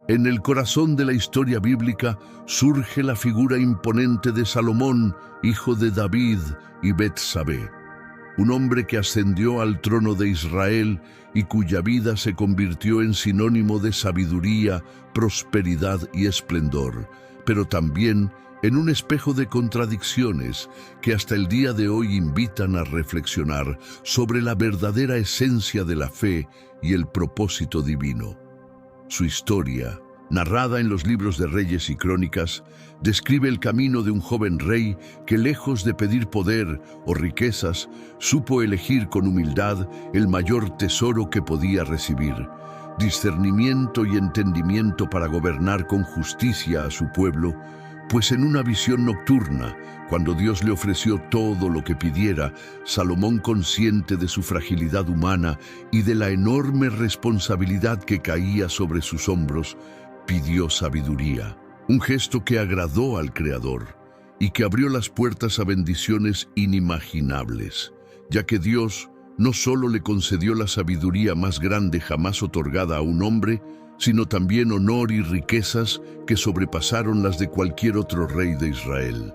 En el corazón de la historia bíblica surge la figura imponente de Salomón, hijo de David y Betsabé, un hombre que ascendió al trono de Israel y cuya vida se convirtió en sinónimo de sabiduría, prosperidad y esplendor, pero también en un espejo de contradicciones que hasta el día de hoy invitan a reflexionar sobre la verdadera esencia de la fe y el propósito divino. Su historia, narrada en los libros de Reyes y Crónicas, describe el camino de un joven rey que, lejos de pedir poder o riquezas, supo elegir con humildad el mayor tesoro que podía recibir: discernimiento y entendimiento para gobernar con justicia a su pueblo, pues en una visión nocturna, cuando Dios le ofreció todo lo que pidiera, Salomón, consciente de su fragilidad humana y de la enorme responsabilidad que caía sobre sus hombros, pidió sabiduría, un gesto que agradó al Creador y que abrió las puertas a bendiciones inimaginables, ya que Dios no solo le concedió la sabiduría más grande jamás otorgada a un hombre, sino también honor y riquezas que sobrepasaron las de cualquier otro rey de Israel.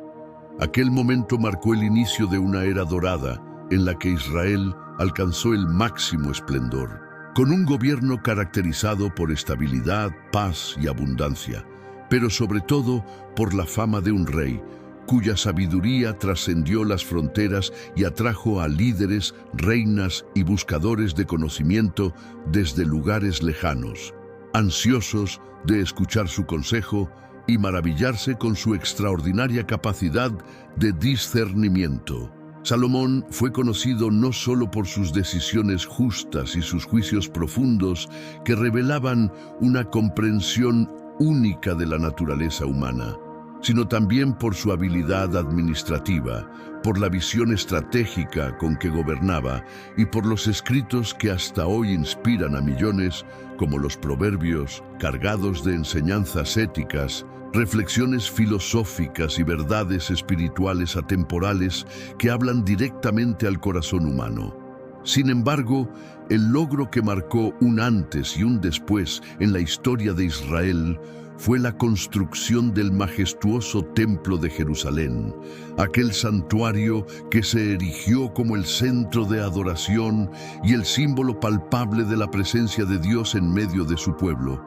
Aquel momento marcó el inicio de una era dorada en la que Israel alcanzó el máximo esplendor, con un gobierno caracterizado por estabilidad, paz y abundancia, pero sobre todo por la fama de un rey cuya sabiduría trascendió las fronteras y atrajo a líderes, reinas y buscadores de conocimiento desde lugares lejanos, ansiosos de escuchar su consejo y maravillarse con su extraordinaria capacidad de discernimiento. Salomón fue conocido no solo por sus decisiones justas y sus juicios profundos que revelaban una comprensión única de la naturaleza humana, sino también por su habilidad administrativa, por la visión estratégica con que gobernaba y por los escritos que hasta hoy inspiran a millones, como los Proverbios, cargados de enseñanzas éticas, reflexiones filosóficas y verdades espirituales atemporales que hablan directamente al corazón humano. Sin embargo, el logro que marcó un antes y un después en la historia de Israel fue la construcción del majestuoso Templo de Jerusalén, aquel santuario que se erigió como el centro de adoración y el símbolo palpable de la presencia de Dios en medio de su pueblo.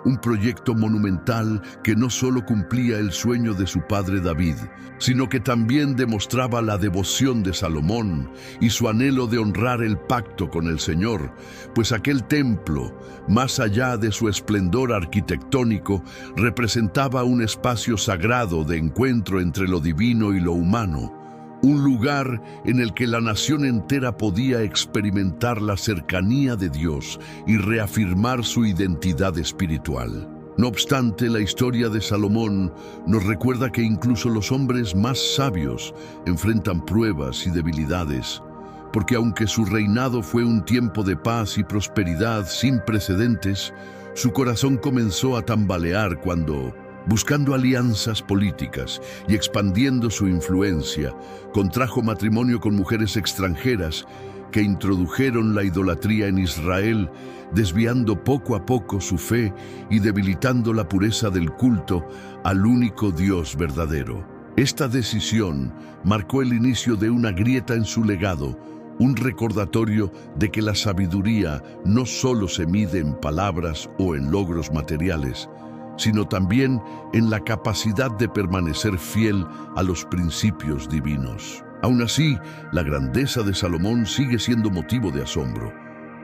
Un proyecto monumental que no solo cumplía el sueño de su padre David, sino que también demostraba la devoción de Salomón y su anhelo de honrar el pacto con el Señor, pues aquel templo, más allá de su esplendor arquitectónico, representaba un espacio sagrado de encuentro entre lo divino y lo humano, un lugar en el que la nación entera podía experimentar la cercanía de Dios y reafirmar su identidad espiritual. No obstante, la historia de Salomón nos recuerda que incluso los hombres más sabios enfrentan pruebas y debilidades, porque aunque su reinado fue un tiempo de paz y prosperidad sin precedentes, su corazón comenzó a tambalear cuando, buscando alianzas políticas y expandiendo su influencia, contrajo matrimonio con mujeres extranjeras que introdujeron la idolatría en Israel, desviando poco a poco su fe y debilitando la pureza del culto al único Dios verdadero. Esta decisión marcó el inicio de una grieta en su legado, un recordatorio de que la sabiduría no solo se mide en palabras o en logros materiales, sino también en la capacidad de permanecer fiel a los principios divinos. Aún así, la grandeza de Salomón sigue siendo motivo de asombro,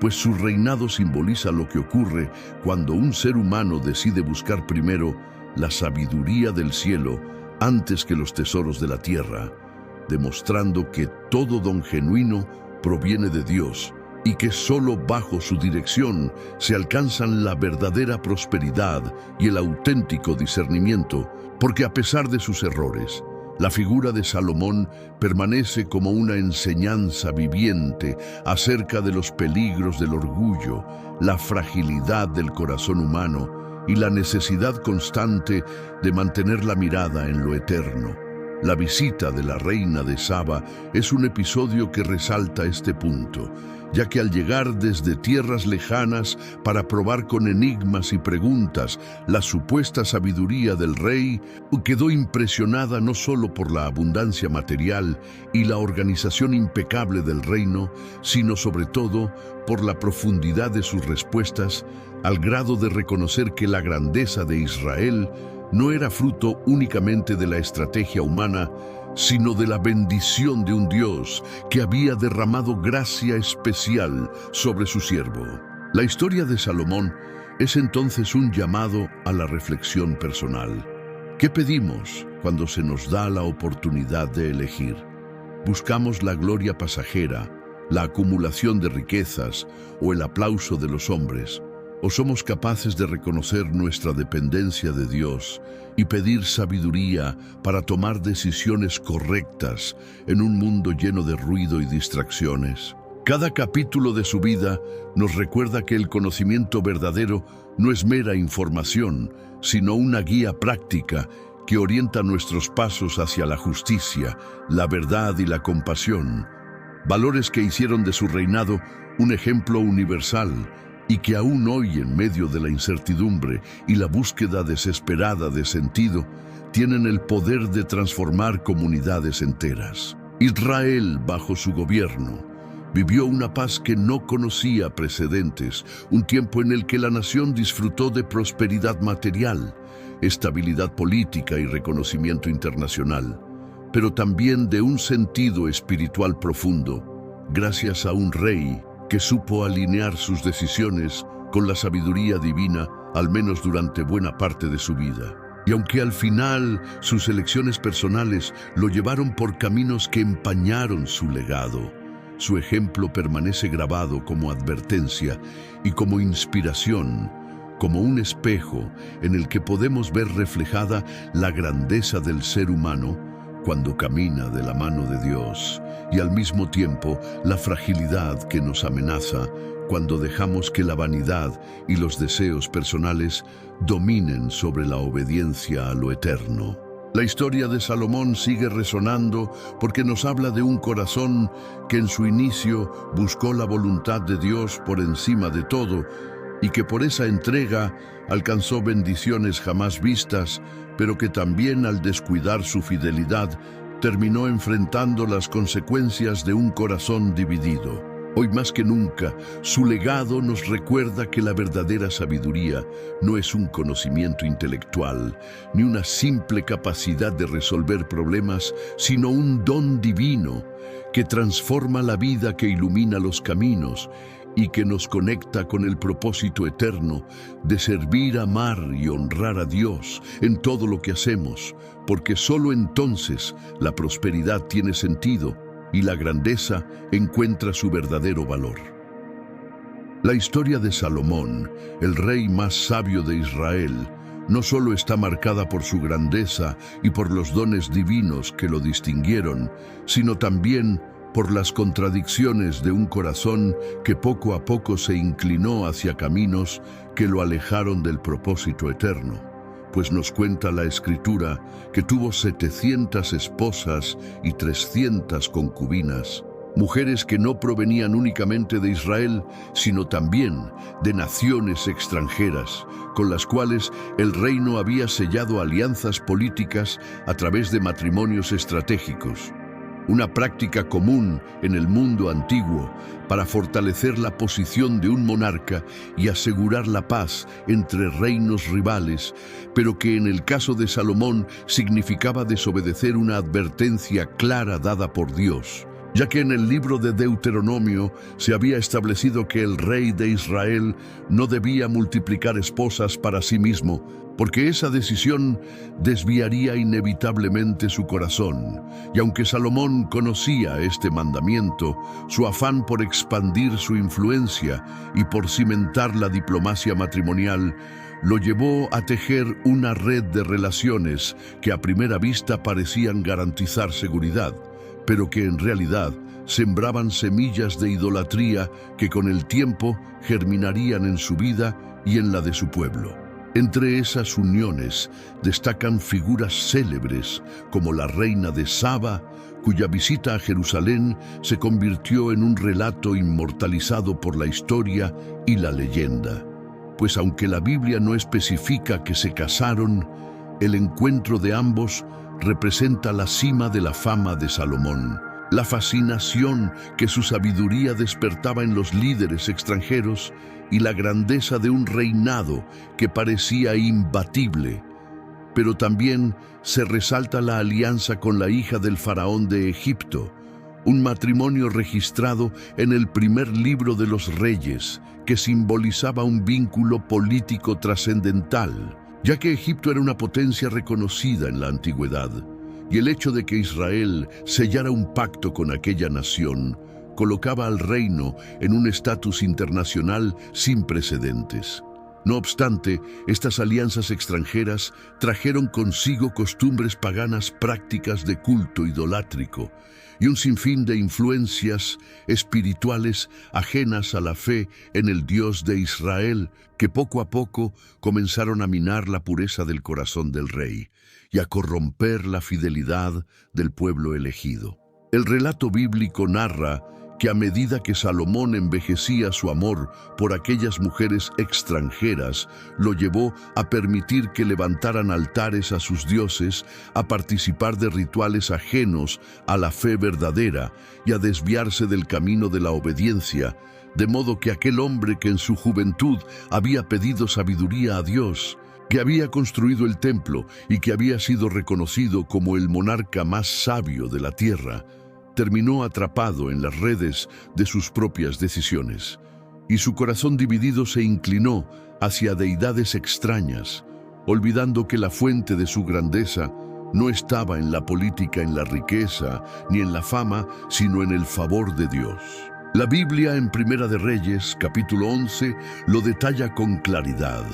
pues su reinado simboliza lo que ocurre cuando un ser humano decide buscar primero la sabiduría del cielo antes que los tesoros de la tierra, demostrando que todo don genuino proviene de Dios y que solo bajo su dirección se alcanzan la verdadera prosperidad y el auténtico discernimiento, porque a pesar de sus errores, la figura de Salomón permanece como una enseñanza viviente acerca de los peligros del orgullo, la fragilidad del corazón humano y la necesidad constante de mantener la mirada en lo eterno. La visita de la reina de Saba es un episodio que resalta este punto, ya que al llegar desde tierras lejanas para probar con enigmas y preguntas la supuesta sabiduría del rey, quedó impresionada no solo por la abundancia material y la organización impecable del reino, sino sobre todo por la profundidad de sus respuestas, al grado de reconocer que la grandeza de Israel no era fruto únicamente de la estrategia humana, sino de la bendición de un Dios que había derramado gracia especial sobre su siervo. La historia de Salomón es entonces un llamado a la reflexión personal. ¿Qué pedimos cuando se nos da la oportunidad de elegir? ¿Buscamos la gloria pasajera, la acumulación de riquezas o el aplauso de los hombres? ¿O somos capaces de reconocer nuestra dependencia de Dios y pedir sabiduría para tomar decisiones correctas en un mundo lleno de ruido y distracciones? Cada capítulo de su vida nos recuerda que el conocimiento verdadero no es mera información, sino una guía práctica que orienta nuestros pasos hacia la justicia, la verdad y la compasión, valores que hicieron de su reinado un ejemplo universal y que aún hoy, en medio de la incertidumbre y la búsqueda desesperada de sentido, tienen el poder de transformar comunidades enteras. Israel, bajo su gobierno, vivió una paz que no conocía precedentes, un tiempo en el que la nación disfrutó de prosperidad material, estabilidad política y reconocimiento internacional, pero también de un sentido espiritual profundo, gracias a un rey que supo alinear sus decisiones con la sabiduría divina, al menos durante buena parte de su vida. Y aunque al final sus elecciones personales lo llevaron por caminos que empañaron su legado, su ejemplo permanece grabado como advertencia y como inspiración, como un espejo en el que podemos ver reflejada la grandeza del ser humano cuando camina de la mano de Dios, y al mismo tiempo la fragilidad que nos amenaza cuando dejamos que la vanidad y los deseos personales dominen sobre la obediencia a lo eterno. La historia de Salomón sigue resonando porque nos habla de un corazón que en su inicio buscó la voluntad de Dios por encima de todo y que por esa entrega alcanzó bendiciones jamás vistas, pero que también al descuidar su fidelidad terminó enfrentando las consecuencias de un corazón dividido. Hoy más que nunca, su legado nos recuerda que la verdadera sabiduría no es un conocimiento intelectual, ni una simple capacidad de resolver problemas, sino un don divino que transforma la vida, que ilumina los caminos y que nos conecta con el propósito eterno de servir, amar y honrar a Dios en todo lo que hacemos, porque solo entonces la prosperidad tiene sentido y la grandeza encuentra su verdadero valor. La historia de Salomón, el rey más sabio de Israel, no solo está marcada por su grandeza y por los dones divinos que lo distinguieron, sino también por las contradicciones de un corazón que poco a poco se inclinó hacia caminos que lo alejaron del propósito eterno. Pues nos cuenta la Escritura que tuvo 700 esposas y 300 concubinas, mujeres que no provenían únicamente de Israel, sino también de naciones extranjeras, con las cuales el reino había sellado alianzas políticas a través de matrimonios estratégicos. Una práctica común en el mundo antiguo para fortalecer la posición de un monarca y asegurar la paz entre reinos rivales, pero que en el caso de Salomón significaba desobedecer una advertencia clara dada por Dios, ya que en el libro de Deuteronomio se había establecido que el rey de Israel no debía multiplicar esposas para sí mismo, porque esa decisión desviaría inevitablemente su corazón. Y aunque Salomón conocía este mandamiento, su afán por expandir su influencia y por cimentar la diplomacia matrimonial lo llevó a tejer una red de relaciones que a primera vista parecían garantizar seguridad, pero que en realidad sembraban semillas de idolatría que con el tiempo germinarían en su vida y en la de su pueblo. Entre esas uniones destacan figuras célebres como la reina de Saba, cuya visita a Jerusalén se convirtió en un relato inmortalizado por la historia y la leyenda. Pues aunque la Biblia no especifica que se casaron, el encuentro de ambos representa la cima de la fama de Salomón, la fascinación que su sabiduría despertaba en los líderes extranjeros y la grandeza de un reinado que parecía imbatible. Pero también se resalta la alianza con la hija del faraón de Egipto, un matrimonio registrado en el primer libro de los Reyes, que simbolizaba un vínculo político trascendental, ya que Egipto era una potencia reconocida en la antigüedad, y el hecho de que Israel sellara un pacto con aquella nación colocaba al reino en un estatus internacional sin precedentes. No obstante, estas alianzas extranjeras trajeron consigo costumbres paganas prácticas de culto idolátrico y un sinfín de influencias espirituales ajenas a la fe en el Dios de Israel, que poco a poco comenzaron a minar la pureza del corazón del rey y a corromper la fidelidad del pueblo elegido. El relato bíblico narra que a medida que Salomón envejecía, su amor por aquellas mujeres extranjeras lo llevó a permitir que levantaran altares a sus dioses, a participar de rituales ajenos a la fe verdadera y a desviarse del camino de la obediencia, de modo que aquel hombre que en su juventud había pedido sabiduría a Dios, que había construido el templo y que había sido reconocido como el monarca más sabio de la tierra, terminó atrapado en las redes de sus propias decisiones, y su corazón dividido se inclinó hacia deidades extrañas, olvidando que la fuente de su grandeza no estaba en la política, en la riqueza, ni en la fama, sino en el favor de Dios. La Biblia en Primera de Reyes, capítulo 11, lo detalla con claridad,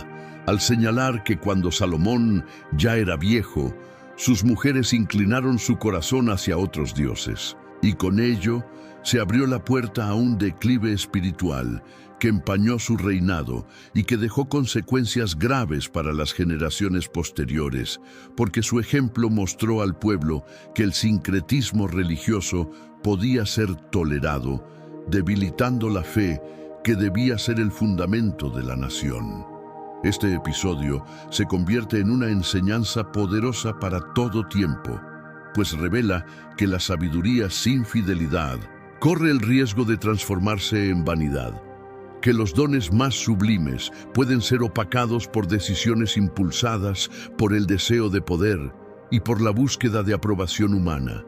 al señalar que cuando Salomón ya era viejo, sus mujeres inclinaron su corazón hacia otros dioses, y con ello se abrió la puerta a un declive espiritual que empañó su reinado y que dejó consecuencias graves para las generaciones posteriores, porque su ejemplo mostró al pueblo que el sincretismo religioso podía ser tolerado, debilitando la fe que debía ser el fundamento de la nación. Este episodio se convierte en una enseñanza poderosa para todo tiempo, pues revela que la sabiduría sin fidelidad corre el riesgo de transformarse en vanidad, que los dones más sublimes pueden ser opacados por decisiones impulsadas por el deseo de poder y por la búsqueda de aprobación humana,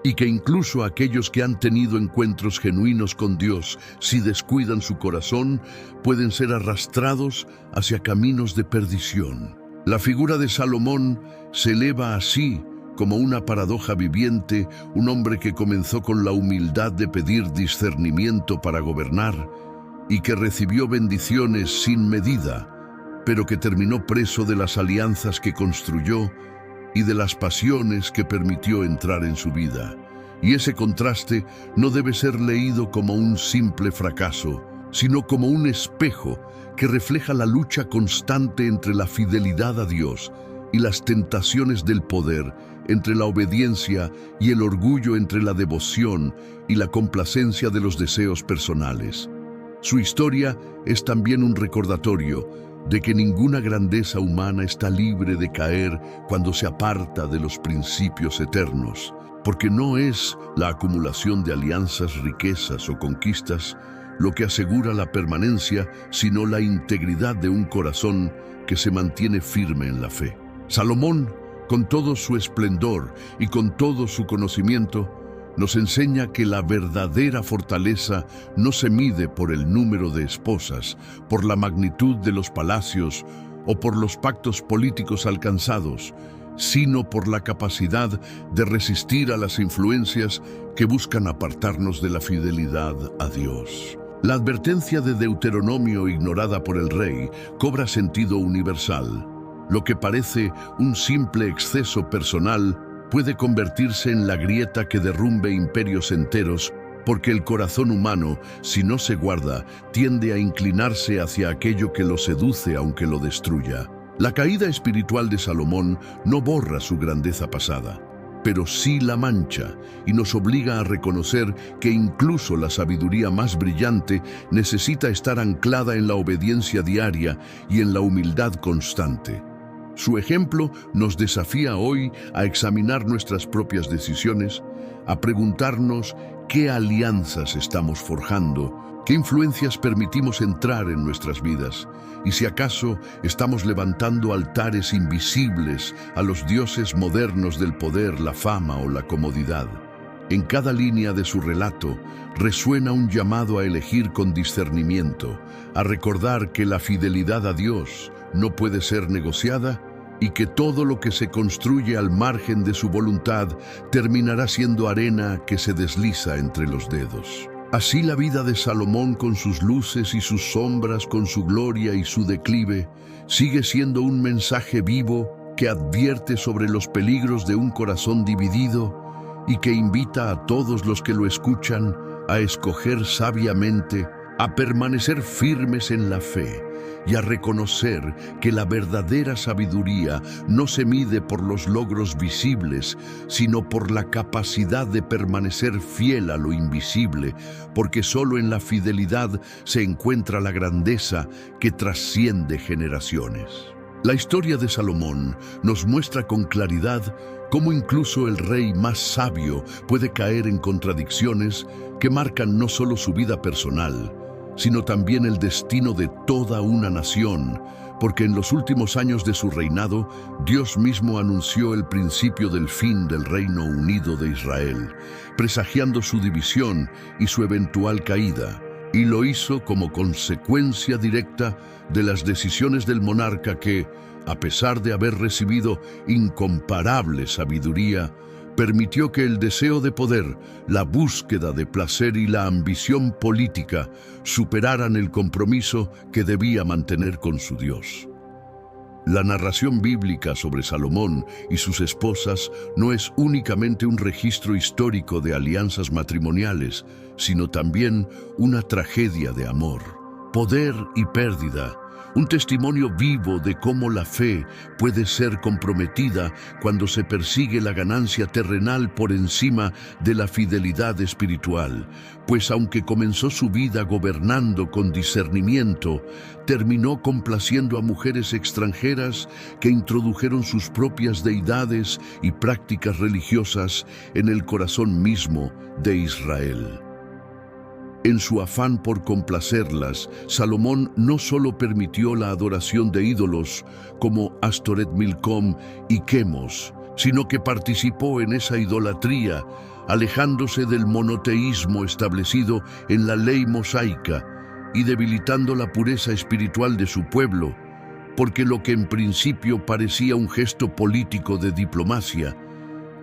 y que incluso aquellos que han tenido encuentros genuinos con Dios, si descuidan su corazón, pueden ser arrastrados hacia caminos de perdición. La figura de Salomón se eleva así como una paradoja viviente, un hombre que comenzó con la humildad de pedir discernimiento para gobernar y que recibió bendiciones sin medida, pero que terminó preso de las alianzas que construyó y de las pasiones que permitió entrar en su vida. Y ese contraste no debe ser leído como un simple fracaso, sino como un espejo que refleja la lucha constante entre la fidelidad a Dios y las tentaciones del poder, entre la obediencia y el orgullo, entre la devoción y la complacencia de los deseos personales. Su historia es también un recordatorio de que ninguna grandeza humana está libre de caer cuando se aparta de los principios eternos, porque no es la acumulación de alianzas, riquezas o conquistas lo que asegura la permanencia, sino la integridad de un corazón que se mantiene firme en la fe. Salomón, con todo su esplendor y con todo su conocimiento, nos enseña que la verdadera fortaleza no se mide por el número de esposas, por la magnitud de los palacios o por los pactos políticos alcanzados, sino por la capacidad de resistir a las influencias que buscan apartarnos de la fidelidad a Dios. La advertencia de Deuteronomio, ignorada por el rey, cobra sentido universal. Lo que parece un simple exceso personal puede convertirse en la grieta que derrumbe imperios enteros, porque el corazón humano, si no se guarda, tiende a inclinarse hacia aquello que lo seduce aunque lo destruya. La caída espiritual de Salomón no borra su grandeza pasada, pero sí la mancha y nos obliga a reconocer que incluso la sabiduría más brillante necesita estar anclada en la obediencia diaria y en la humildad constante. Su ejemplo nos desafía hoy a examinar nuestras propias decisiones, a preguntarnos qué alianzas estamos forjando, qué influencias permitimos entrar en nuestras vidas y si acaso estamos levantando altares invisibles a los dioses modernos del poder, la fama o la comodidad. En cada línea de su relato resuena un llamado a elegir con discernimiento, a recordar que la fidelidad a Dios no puede ser negociada y que todo lo que se construye al margen de su voluntad terminará siendo arena que se desliza entre los dedos. Así la vida de Salomón, con sus luces y sus sombras, con su gloria y su declive, sigue siendo un mensaje vivo que advierte sobre los peligros de un corazón dividido y que invita a todos los que lo escuchan a escoger sabiamente, a permanecer firmes en la fe y a reconocer que la verdadera sabiduría no se mide por los logros visibles, sino por la capacidad de permanecer fiel a lo invisible, porque solo en la fidelidad se encuentra la grandeza que trasciende generaciones. La historia de Salomón nos muestra con claridad cómo incluso el rey más sabio puede caer en contradicciones que marcan no solo su vida personal, sino también el destino de toda una nación, porque en los últimos años de su reinado, Dios mismo anunció el principio del fin del Reino Unido de Israel, presagiando su división y su eventual caída, y lo hizo como consecuencia directa de las decisiones del monarca que, a pesar de haber recibido incomparable sabiduría, permitió que el deseo de poder, la búsqueda de placer y la ambición política superaran el compromiso que debía mantener con su Dios. La narración bíblica sobre Salomón y sus esposas no es únicamente un registro histórico de alianzas matrimoniales, sino también una tragedia de amor, poder y pérdida, un testimonio vivo de cómo la fe puede ser comprometida cuando se persigue la ganancia terrenal por encima de la fidelidad espiritual, pues aunque comenzó su vida gobernando con discernimiento, terminó complaciendo a mujeres extranjeras que introdujeron sus propias deidades y prácticas religiosas en el corazón mismo de Israel. En su afán por complacerlas, Salomón no solo permitió la adoración de ídolos como Astoret Milcom y Quemos, sino que participó en esa idolatría, alejándose del monoteísmo establecido en la ley mosaica y debilitando la pureza espiritual de su pueblo, porque lo que en principio parecía un gesto político de diplomacia,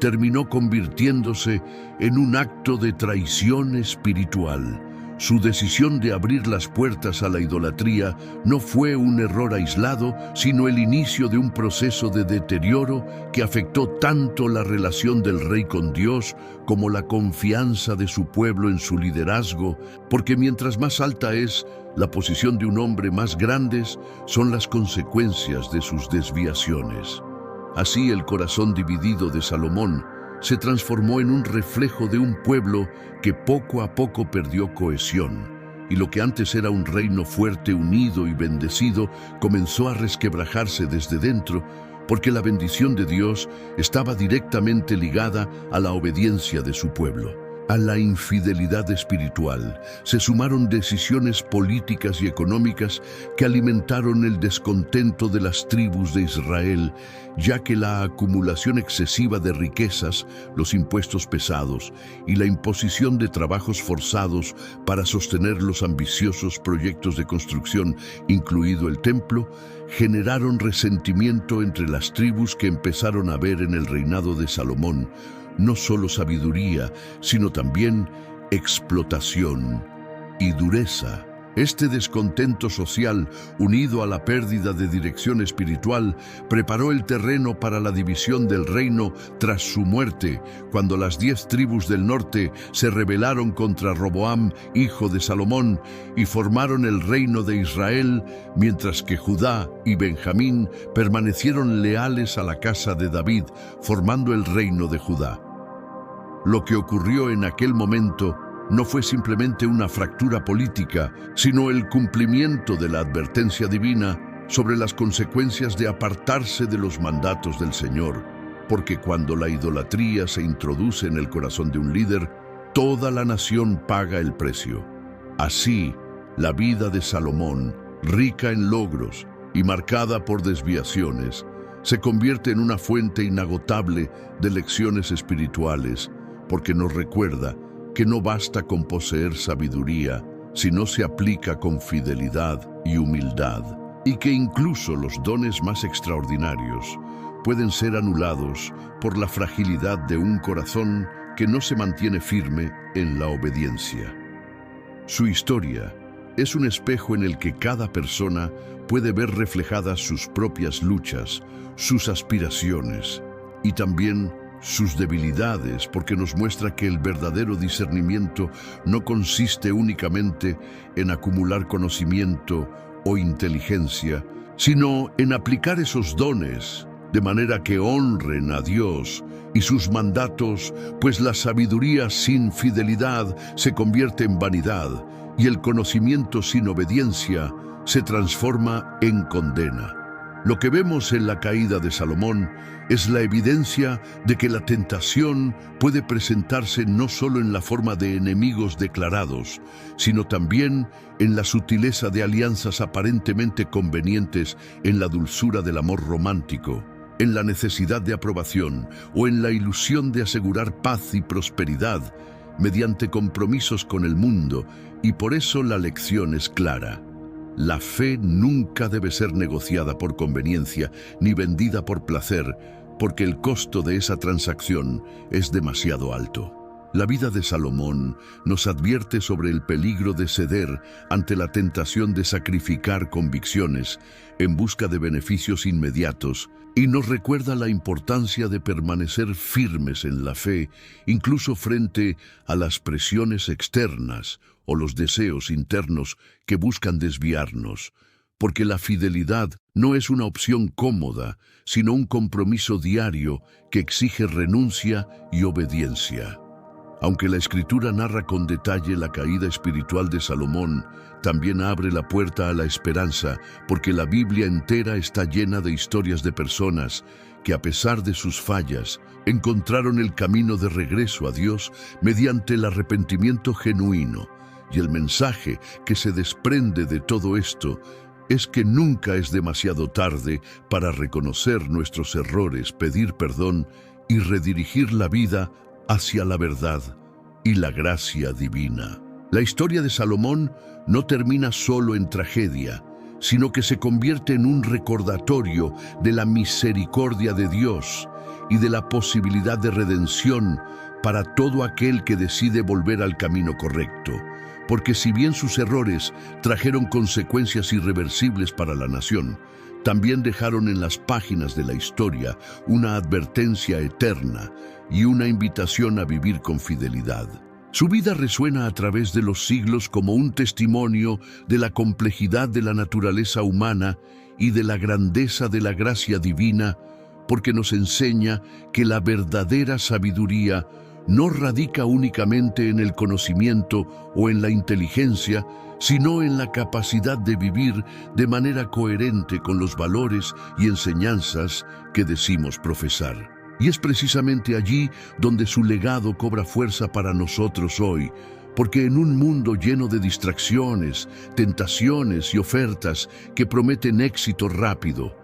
terminó convirtiéndose en un acto de traición espiritual. Su decisión de abrir las puertas a la idolatría no fue un error aislado, sino el inicio de un proceso de deterioro que afectó tanto la relación del rey con Dios como la confianza de su pueblo en su liderazgo, porque mientras más alta es la posición de un hombre, más grandes son las consecuencias de sus desviaciones. Así, el corazón dividido de Salomón se transformó en un reflejo de un pueblo que poco a poco perdió cohesión, y lo que antes era un reino fuerte, unido y bendecido, comenzó a resquebrajarse desde dentro, porque la bendición de Dios estaba directamente ligada a la obediencia de su pueblo. A la infidelidad espiritual se sumaron decisiones políticas y económicas que alimentaron el descontento de las tribus de Israel, ya que la acumulación excesiva de riquezas, los impuestos pesados y la imposición de trabajos forzados para sostener los ambiciosos proyectos de construcción, incluido el templo, generaron resentimiento entre las tribus que empezaron a ver en el reinado de Salomón no solo sabiduría, sino también explotación y dureza. Este descontento social, unido a la pérdida de dirección espiritual, preparó el terreno para la división del reino tras su muerte, cuando las 10 tribus del norte se rebelaron contra Roboam, hijo de Salomón, y formaron el reino de Israel, mientras que Judá y Benjamín permanecieron leales a la casa de David, formando el reino de Judá. Lo que ocurrió en aquel momento no fue simplemente una fractura política, sino el cumplimiento de la advertencia divina sobre las consecuencias de apartarse de los mandatos del Señor, porque cuando la idolatría se introduce en el corazón de un líder, toda la nación paga el precio. Así, la vida de Salomón, rica en logros y marcada por desviaciones, se convierte en una fuente inagotable de lecciones espirituales, porque nos recuerda que no basta con poseer sabiduría si no se aplica con fidelidad y humildad, y que incluso los dones más extraordinarios pueden ser anulados por la fragilidad de un corazón que no se mantiene firme en la obediencia. Su historia es un espejo en el que cada persona puede ver reflejadas sus propias luchas, sus aspiraciones y también sus debilidades, porque nos muestra que el verdadero discernimiento no consiste únicamente en acumular conocimiento o inteligencia, sino en aplicar esos dones de manera que honren a Dios y sus mandatos, pues la sabiduría sin fidelidad se convierte en vanidad y el conocimiento sin obediencia se transforma en condena. Lo que vemos en la caída de Salomón es la evidencia de que la tentación puede presentarse no solo en la forma de enemigos declarados, sino también en la sutileza de alianzas aparentemente convenientes, en la dulzura del amor romántico, en la necesidad de aprobación o en la ilusión de asegurar paz y prosperidad mediante compromisos con el mundo, y por eso la lección es clara. La fe nunca debe ser negociada por conveniencia ni vendida por placer, porque el costo de esa transacción es demasiado alto. La vida de Salomón nos advierte sobre el peligro de ceder ante la tentación de sacrificar convicciones en busca de beneficios inmediatos, y nos recuerda la importancia de permanecer firmes en la fe, incluso frente a las presiones externas o los deseos internos que buscan desviarnos, porque la fidelidad no es una opción cómoda, sino un compromiso diario que exige renuncia y obediencia. Aunque la Escritura narra con detalle la caída espiritual de Salomón, también abre la puerta a la esperanza, porque la Biblia entera está llena de historias de personas que, a pesar de sus fallas, encontraron el camino de regreso a Dios mediante el arrepentimiento genuino. Y el mensaje que se desprende de todo esto es que nunca es demasiado tarde para reconocer nuestros errores, pedir perdón y redirigir la vida hacia la verdad y la gracia divina. La historia de Salomón no termina solo en tragedia, sino que se convierte en un recordatorio de la misericordia de Dios y de la posibilidad de redención para todo aquel que decide volver al camino correcto. Porque si bien sus errores trajeron consecuencias irreversibles para la nación, también dejaron en las páginas de la historia una advertencia eterna y una invitación a vivir con fidelidad. Su vida resuena a través de los siglos como un testimonio de la complejidad de la naturaleza humana y de la grandeza de la gracia divina, porque nos enseña que la verdadera sabiduría no radica únicamente en el conocimiento o en la inteligencia, sino en la capacidad de vivir de manera coherente con los valores y enseñanzas que decimos profesar. Y es precisamente allí donde su legado cobra fuerza para nosotros hoy, porque en un mundo lleno de distracciones, tentaciones y ofertas que prometen éxito rápido,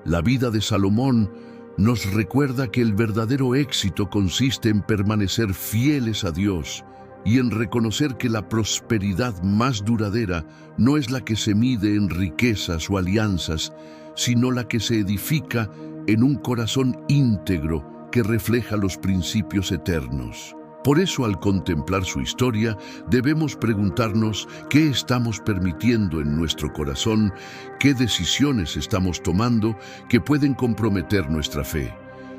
la vida de Salomón nos recuerda que el verdadero éxito consiste en permanecer fieles a Dios y en reconocer que la prosperidad más duradera no es la que se mide en riquezas o alianzas, sino la que se edifica en un corazón íntegro que refleja los principios eternos. Por eso, al contemplar su historia, debemos preguntarnos qué estamos permitiendo en nuestro corazón, qué decisiones estamos tomando que pueden comprometer nuestra fe,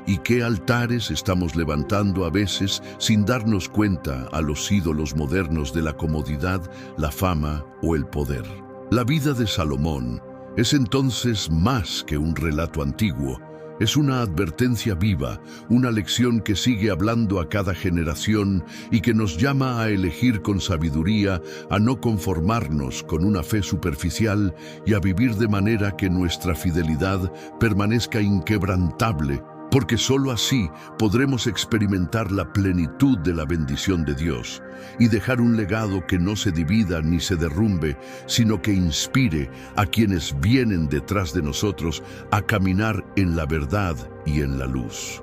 y qué altares estamos levantando a veces sin darnos cuenta a los ídolos modernos de la comodidad, la fama o el poder. La vida de Salomón es entonces más que un relato antiguo. Es una advertencia viva, una lección que sigue hablando a cada generación y que nos llama a elegir con sabiduría, a no conformarnos con una fe superficial y a vivir de manera que nuestra fidelidad permanezca inquebrantable, porque sólo así podremos experimentar la plenitud de la bendición de Dios y dejar un legado que no se divida ni se derrumbe, sino que inspire a quienes vienen detrás de nosotros a caminar en la verdad y en la luz.